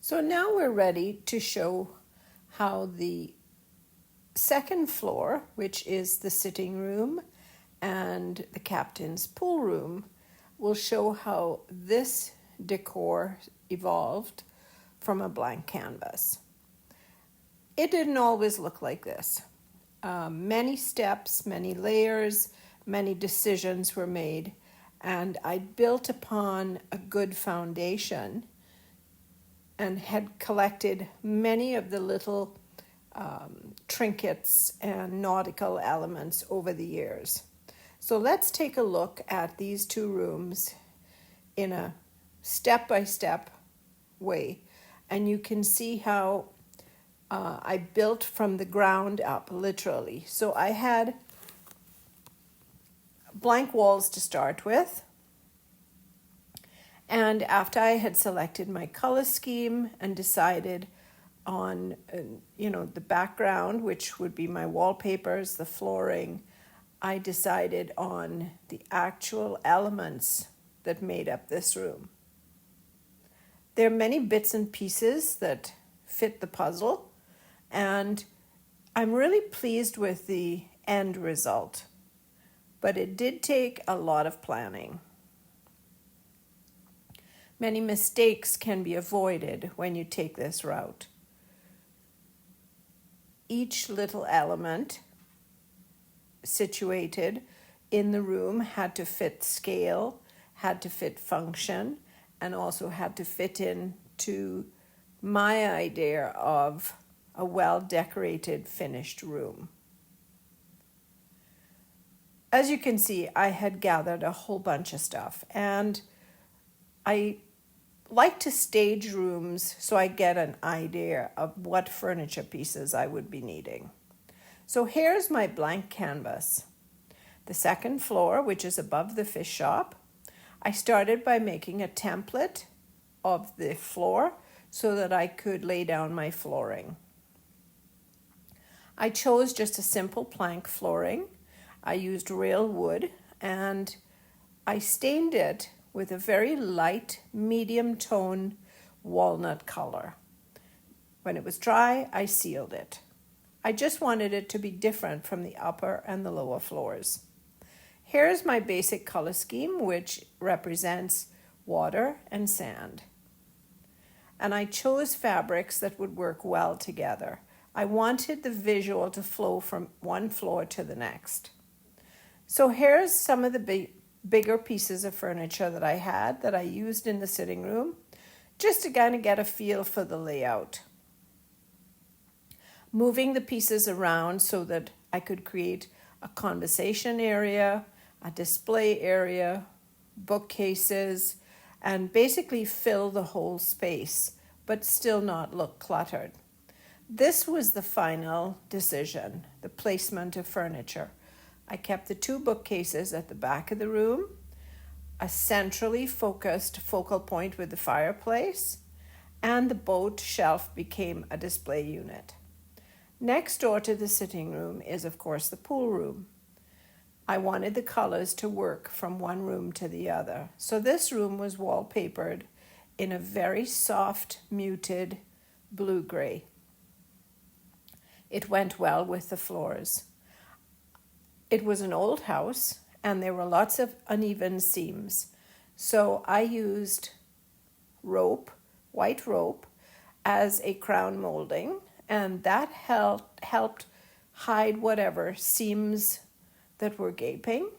So now we're ready to show how the second floor, which is the sitting room and the captain's pool room, will show how this decor evolved from a blank canvas. It didn't always look like this. Many steps, many layers, many decisions were made, and I built upon a good foundation and had collected many of the little trinkets and nautical elements over the years. So let's take a look at these two rooms in a step-by-step way, and you can see how I built from the ground up, literally. So I had blank walls to start with, and after I had selected my color scheme and decided on the background, which would be my wallpapers, the flooring, I decided on the actual elements that made up this room. There are many bits and pieces that fit the puzzle, and I'm really pleased with the end result, but it did take a lot of planning. Many mistakes can be avoided when you take this route. Each little element situated in the room had to fit scale, had to fit function, and also had to fit into my idea of a well-decorated, finished room. As you can see, I had gathered a whole bunch of stuff, and I like to stage rooms so I get an idea of what furniture pieces I would be needing. So here's my blank canvas. The second floor, which is above the fish shop, I started by making a template of the floor so that I could lay down my flooring. I chose just a simple plank flooring. I used real wood, and I stained it with a very light, medium tone walnut color. When it was dry, I sealed it. I just wanted it to be different from the upper and the lower floors. Here's my basic color scheme, which represents water and sand. And I chose fabrics that would work well together. I wanted the visual to flow from one floor to the next. So here's some of the bigger pieces of furniture that I had that I used in the sitting room, just to kind of get a feel for the layout. Moving the pieces around so that I could create a conversation area, a display area, bookcases, and basically fill the whole space, but still not look cluttered. This was the final decision, the placement of furniture. I kept the two bookcases at the back of the room, a centrally focused focal point with the fireplace, and the boat shelf became a display unit. Next door to the sitting room is, of course, the pool room. I wanted the colors to work from one room to the other, so this room was wallpapered in a very soft, muted blue-gray. It went well with the floors. It was an old house, and there were lots of uneven seams. So I used rope, white rope, as a crown molding, and that helped hide whatever seams that were gaping.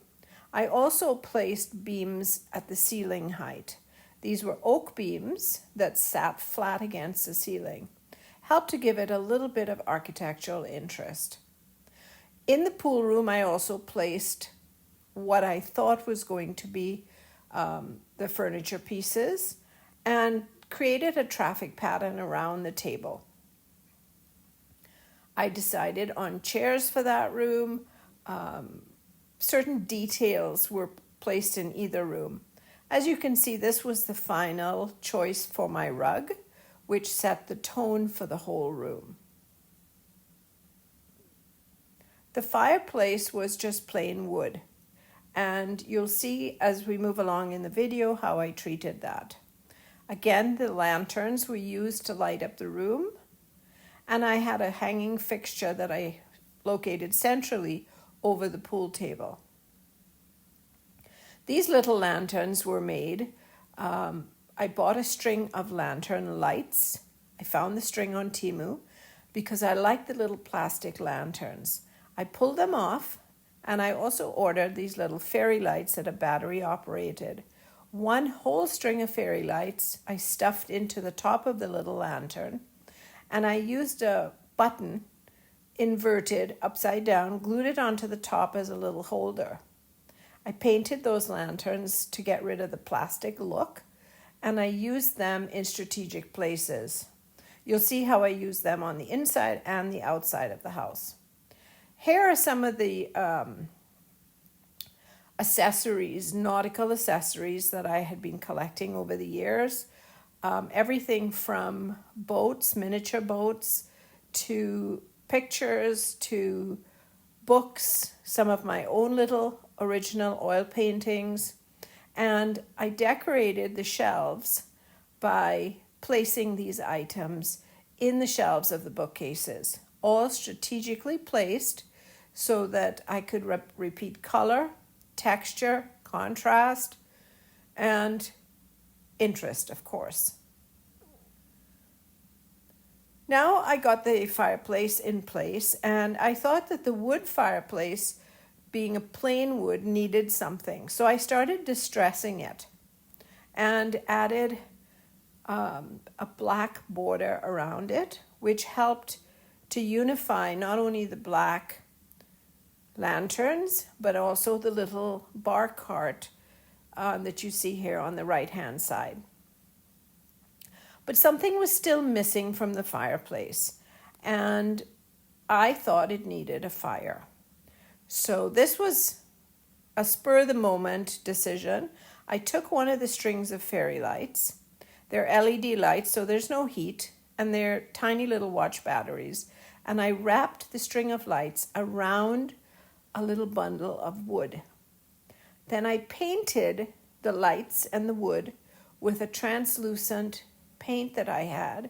I also placed beams at the ceiling height. These were oak beams that sat flat against the ceiling, helped to give it a little bit of architectural interest. In the pool room, I also placed what I thought was going to be the furniture pieces and created a traffic pattern around the table. I decided on chairs for that room. Certain details were placed in either room. As you can see, this was the final choice for my rug, which set the tone for the whole room. The fireplace was just plain wood, and you'll see as we move along in the video how I treated that. Again, the lanterns were used to light up the room, and I had a hanging fixture that I located centrally over the pool table. These little lanterns were made. I bought a string of lantern lights. I found the string on Temu because I like the little plastic lanterns. I pulled them off, and I also ordered these little fairy lights that are battery operated. One whole string of fairy lights I stuffed into the top of the little lantern, and I used a button inverted upside down, glued it onto the top as a little holder. I painted those lanterns to get rid of the plastic look, and I used them in strategic places. You'll see how I use them on the inside and the outside of the house. Here are some of the accessories, nautical accessories that I had been collecting over the years. Everything from boats, miniature boats, to pictures, to books, some of my own little original oil paintings. And I decorated the shelves by placing these items in the shelves of the bookcases, all strategically placed so that I could repeat color, texture, contrast, and interest, of course. Now I got the fireplace in place, and I thought that the wood fireplace, being a plain wood, needed something. So I started distressing it and added a black border around it, which helped to unify not only the black lanterns, but also the little bar cart that you see here on the right-hand side. But something was still missing from the fireplace, and I thought it needed a fire. So this was a spur-of-the-moment decision. I took one of the strings of fairy lights. They're LED lights, so there's no heat, and they're tiny little watch batteries. And I wrapped the string of lights around a little bundle of wood. Then I painted the lights and the wood with a translucent paint that I had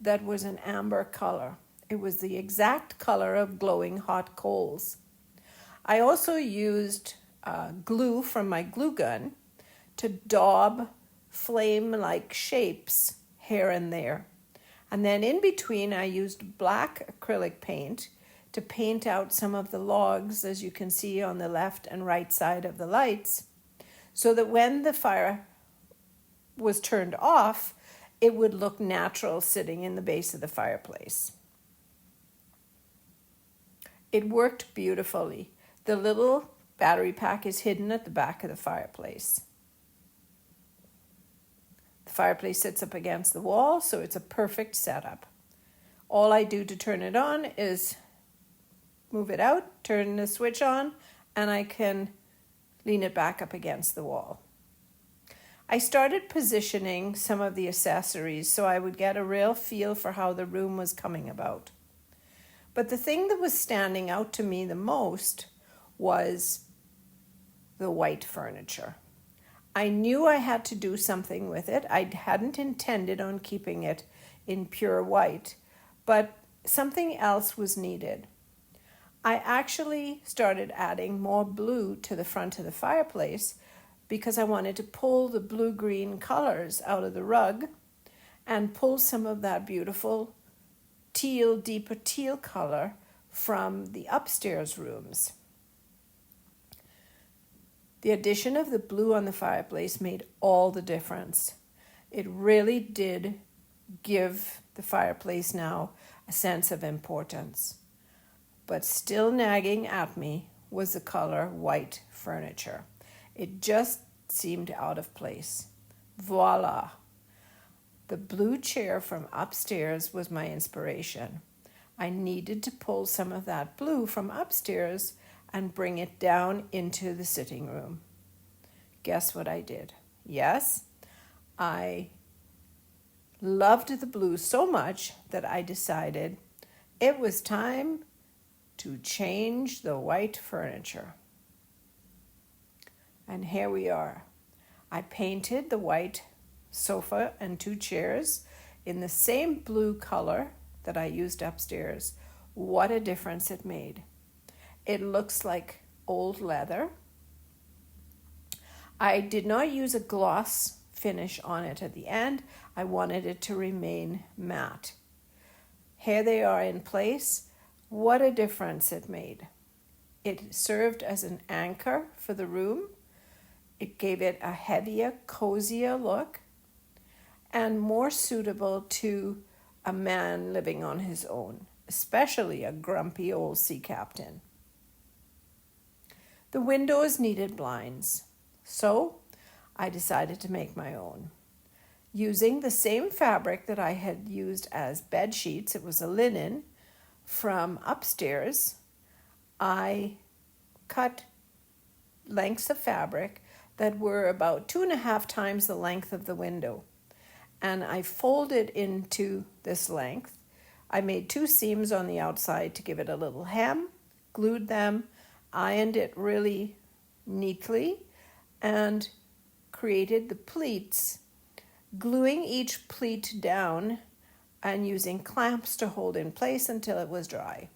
that was an amber color. It was the exact color of glowing hot coals. I also used glue from my glue gun to daub flame-like shapes here and there. And then in between, I used black acrylic paint to paint out some of the logs, as you can see on the left and right side of the lights, so that when the fire was turned off, it would look natural sitting in the base of the fireplace. It worked beautifully. The little battery pack is hidden at the back of the fireplace. The fireplace sits up against the wall, so it's a perfect setup. All I do to turn it on is move it out, turn the switch on, and I can lean it back up against the wall. I started positioning some of the accessories so I would get a real feel for how the room was coming about. But the thing that was standing out to me the most was the white furniture. I knew I had to do something with it. I hadn't intended on keeping it in pure white, but something else was needed. I actually started adding more blue to the front of the fireplace because I wanted to pull the blue-green colors out of the rug and pull some of that beautiful teal, deeper teal color from the upstairs rooms. The addition of the blue on the fireplace made all the difference. It really did give the fireplace now a sense of importance. But still nagging at me was the color white furniture. It just seemed out of place. Voila! The blue chair from upstairs was my inspiration. I needed to pull some of that blue from upstairs and bring it down into the sitting room. Guess what I did? Yes, I loved the blue so much that I decided it was time to change the white furniture. And here we are. I painted the white sofa and 2 chairs in the same blue color that I used upstairs. What a difference it made. It looks like old leather. I did not use a gloss finish on it at the end. I wanted it to remain matte. Here they are in place. What a difference it made. It served as an anchor for the room. It gave it a heavier, cozier look and more suitable to a man living on his own, especially a grumpy old sea captain. The windows needed blinds, so I decided to make my own. Using the same fabric that I had used as bed sheets, it was a linen, from upstairs, I cut lengths of fabric that were about 2.5 times the length of the window. And I folded into this length. I made 2 seams on the outside to give it a little hem, glued them, ironed it really neatly, and created the pleats, gluing each pleat down and using clamps to hold in place until it was dry.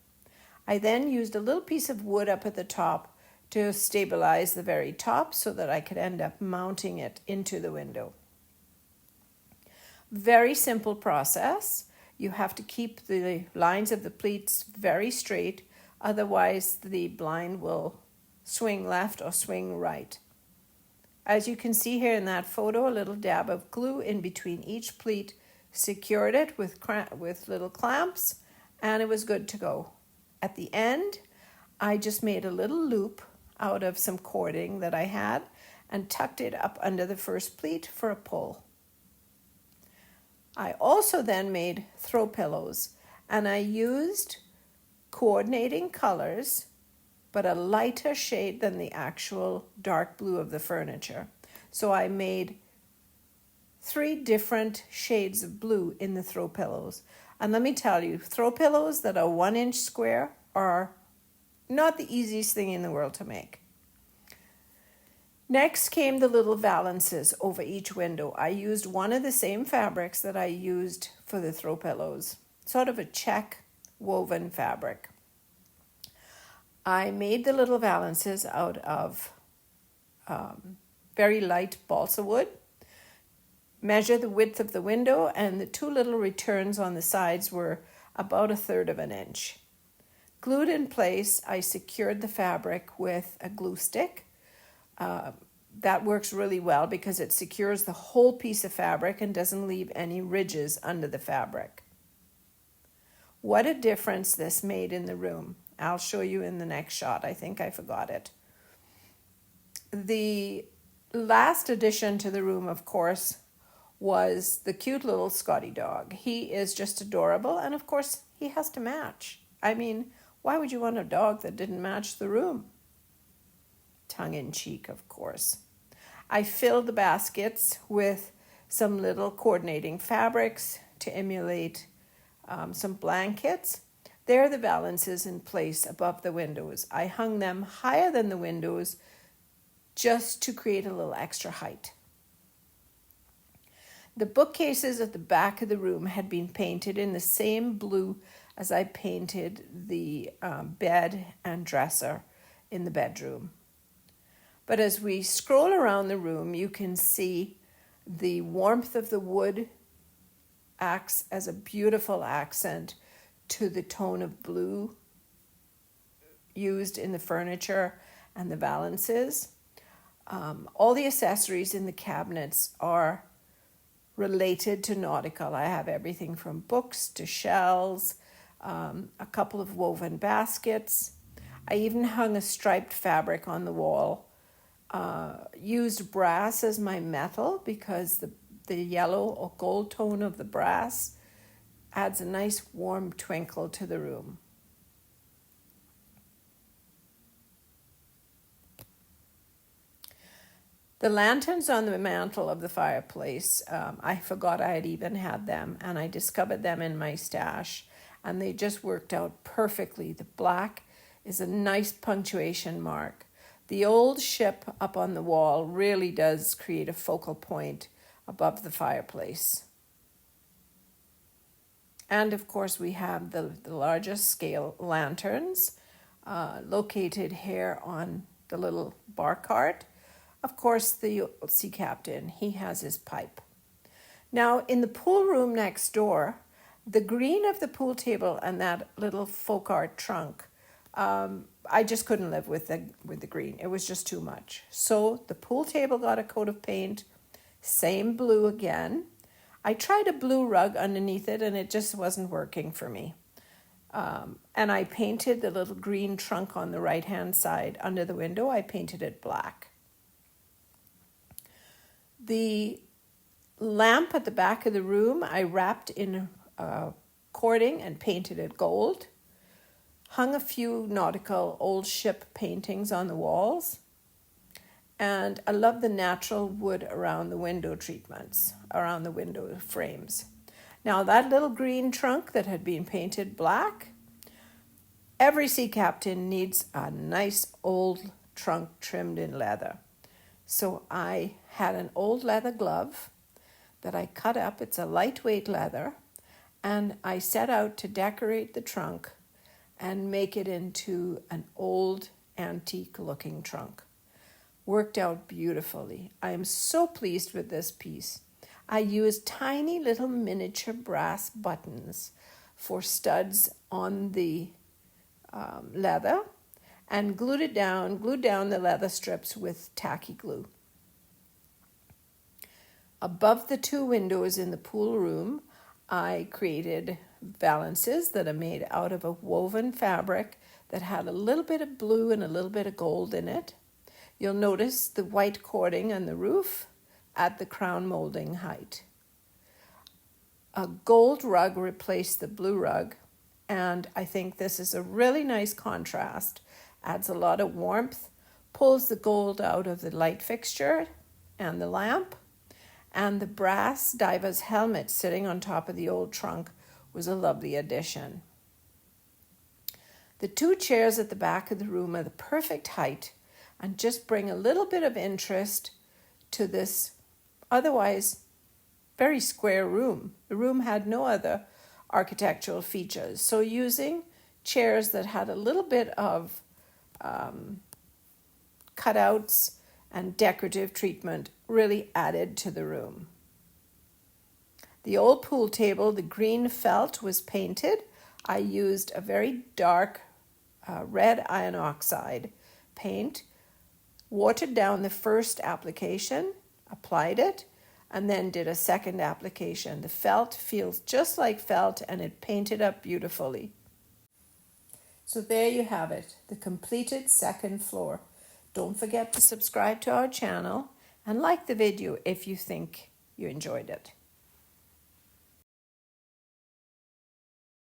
I then used a little piece of wood up at the top to stabilize the very top so that I could end up mounting it into the window. Very simple process. You have to keep the lines of the pleats very straight, otherwise the blind will swing left or swing right. As you can see here in that photo, a little dab of glue in between each pleat secured it with little clamps, and it was good to go. At the end, I just made a little loop out of some cording that I had and tucked it up under the first pleat for a pull. I also then made throw pillows, and I used coordinating colors, but a lighter shade than the actual dark blue of the furniture. So I made 3 different shades of blue in the throw pillows. And let me tell you, throw pillows that are 1 inch square are not the easiest thing in the world to make. Next came the little valances over each window. I used one of the same fabrics that I used for the throw pillows, sort of a check woven fabric. I made the little valances out of very light balsa wood, measured the width of the window, and the 2 little returns on the sides were about 1/3 of an inch. Glued in place, I secured the fabric with a glue stick. That works really well because it secures the whole piece of fabric and doesn't leave any ridges under the fabric. What a difference this made in the room. I'll show you in the next shot. I think I forgot it. The last addition to the room, of course, was the cute little Scotty dog. He is just adorable, and of course, he has to match. I mean, why would you want a dog that didn't match the room? Tongue in cheek, of course. I filled the baskets with some little coordinating fabrics to emulate some blankets. There are the valances in place above the windows. I hung them higher than the windows just to create a little extra height. The bookcases at the back of the room had been painted in the same blue as I painted the bed and dresser in the bedroom. But as we scroll around the room, you can see the warmth of the wood acts as a beautiful accent to the tone of blue used in the furniture and the valances. All the accessories in the cabinets are related to Nautical. I have everything from books to shells, a couple of woven baskets. I even hung a striped fabric on the wall. Used brass as my metal because the yellow or gold tone of the brass adds a nice warm twinkle to the room. The lanterns on the mantle of the fireplace, I forgot I had even had them, and I discovered them in my stash, and they just worked out perfectly. The black is a nice punctuation mark. The old ship up on the wall really does create a focal point above the fireplace. And of course, we have the largest scale lanterns located here on the little bar cart. Of course, the sea captain, he has his pipe. Now, in the pool room next door, the green of the pool table and that little folk art trunk, I just couldn't live with the green. It was just too much. So the pool table got a coat of paint, same blue again. I tried a blue rug underneath it and it just wasn't working for me. And I painted the little green trunk on the right-hand side under the window. I painted it black. The lamp at the back of the room, I wrapped in cording and painted it gold. Hung a few Nautical old ship paintings on the walls. And I love the natural wood around the window treatments, around the window frames. Now that little green trunk that had been painted black, every sea captain needs a nice old trunk trimmed in leather. So I had an old leather glove that I cut up. It's a lightweight leather. And I set out to decorate the trunk and make it into an old antique looking trunk. Worked out beautifully. I am so pleased with this piece. I used tiny little miniature brass buttons for studs on the leather and glued down the leather strips with tacky glue. Above the two windows in the pool room, I created valances that are made out of a woven fabric that had a little bit of blue and a little bit of gold in it. You'll notice the white cording on the roof at the crown molding height. A gold rug replaced the blue rug, and I think this is a really nice contrast. Adds a lot of warmth, pulls the gold out of the light fixture and the lamp, and the brass diver's helmet sitting on top of the old trunk was a lovely addition. The two chairs at the back of the room are the perfect height and just bring a little bit of interest to this otherwise very square room. The room had no other architectural features. So using chairs that had a little bit of cutouts and decorative treatment really added to the room. The old pool table, the green felt, was painted. I used a very dark red iron oxide paint, watered down the first application, applied it, and then did a second application. The felt feels just like felt and it painted up beautifully. So there you have it, the completed second floor. Don't forget to subscribe to our channel and like the video if you think you enjoyed it.